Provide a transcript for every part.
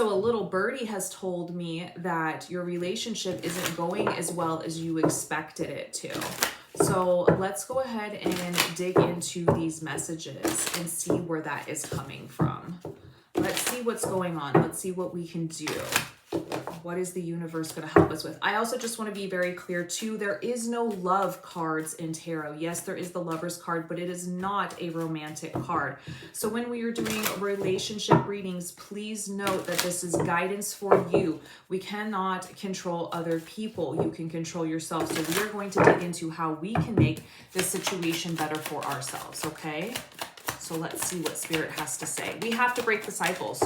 So a little birdie has told me that your relationship isn't going as well as you expected it to. So let's go ahead and dig into these messages and see where that is coming from. Let's see what's going on. Let's see what we can do. What is the universe going to help us with? I also just want to be very clear too, there is no love cards in tarot. Yes, there is the Lover's card, but it is not a romantic card. So when we are doing relationship readings, please note that this is guidance for you. We cannot control other people. You can control yourself. So we are going to dig into how we can make this situation better for ourselves, okay? So let's see what Spirit has to say. We have to break the cycles.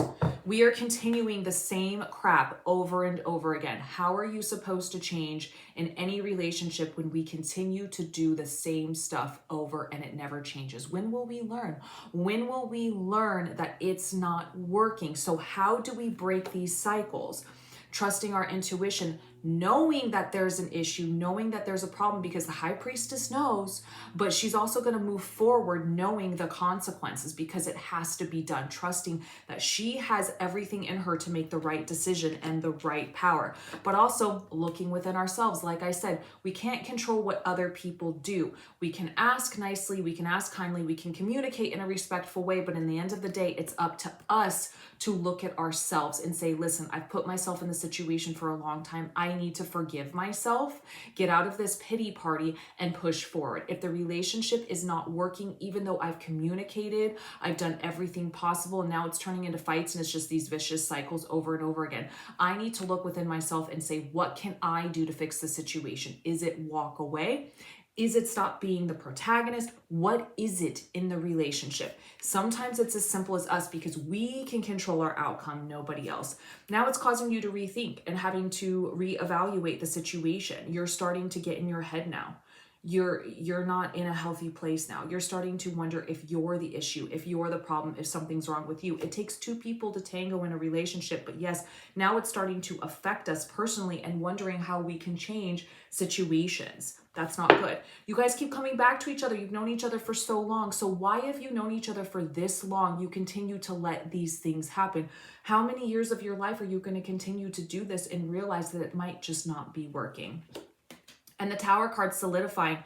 We are continuing the same crap over and over again. How are you supposed to change in any relationship when we continue to do the same stuff over and it never changes? When will we learn? When will we learn that it's not working? So how do we break these cycles? Trusting our intuition, knowing that there's an issue, knowing that there's a problem, because the High Priestess knows, but she's also going to move forward knowing the consequences because it has to be done, trusting that she has everything in her to make the right decision and the right power, but also looking within ourselves. Like I said, we can't control what other people do. We can ask nicely, we can ask kindly, we can communicate in a respectful way, but in the end of the day, it's up to us to look at ourselves and say, listen, I've put myself in this situation for a long time. I need to forgive myself, get out of this pity party and push forward. If the relationship is not working, even though I've communicated, I've done everything possible, and now it's turning into fights and it's just these vicious cycles over and over again, I need to look within myself and say, what can I do to fix the situation? Is it walk away? Is it stop being the protagonist? What is it in the relationship? Sometimes it's as simple as us because we can control our outcome, nobody else. Now it's causing you to rethink and having to reevaluate the situation. You're starting to get in your head now. You're not in a healthy place now. You're starting to wonder if you're the issue, if you're the problem, if something's wrong with you. It takes two people to tango in a relationship, but yes, now it's starting to affect us personally and wondering how we can change situations. That's not good. You guys keep coming back to each other. You've known each other for so long. So why have you known each other for this long? You continue to let these things happen. How many years of your life are you going to continue to do this and realize that it might just not be working? And the Tower card solidifying,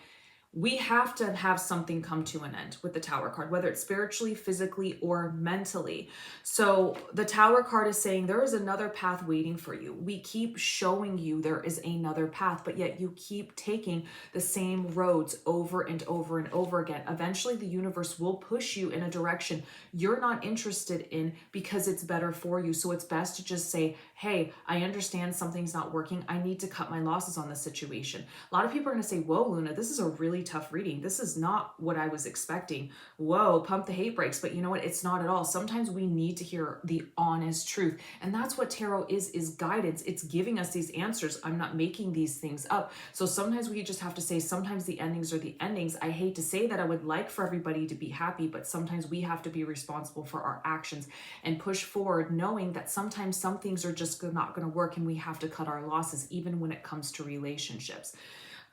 we have to have something come to an end with the Tower card, whether it's spiritually, physically, or mentally. So the Tower card is saying there is another path waiting for you. We keep showing you there is another path, but yet you keep taking the same roads over and over and over again. Eventually, the universe will push you in a direction you're not interested in because it's better for you. So it's best to just say, hey, I understand something's not working. I need to cut my losses on this situation. A lot of people are going to say, whoa, Luna, this is a really tough reading. This is not what I was expecting. Whoa, pump the hate brakes. But you know what? It's not at all. Sometimes we need to hear the honest truth. And that's what tarot is guidance. It's giving us these answers. I'm not making these things up. So sometimes we just have to say, sometimes the endings are the endings. I hate to say that. I would like for everybody to be happy, but sometimes we have to be responsible for our actions and push forward, knowing that sometimes some things are just not going to work and we have to cut our losses, even when it comes to relationships.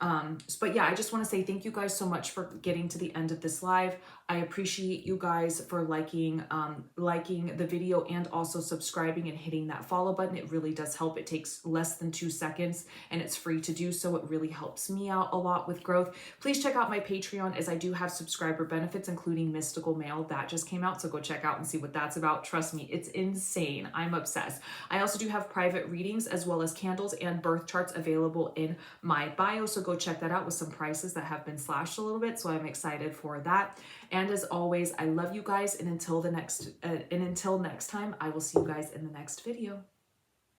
But yeah, I just want to say thank you guys so much for getting to the end of this live. I appreciate you guys for liking the video and also subscribing and hitting that follow button. It really does help. It takes less than 2 seconds and it's free to do so. It really helps me out a lot with growth. Please check out my Patreon, as I do have subscriber benefits, including Mystical Mail. That just came out, so go check out and see what that's about. Trust me, it's insane. I'm obsessed. I also do have private readings as well as candles and birth charts available in my bio, so go check that out with some prices that have been slashed a little bit, so I'm excited for that. And as always, I love you guys, and until next time, I will see you guys in the next video.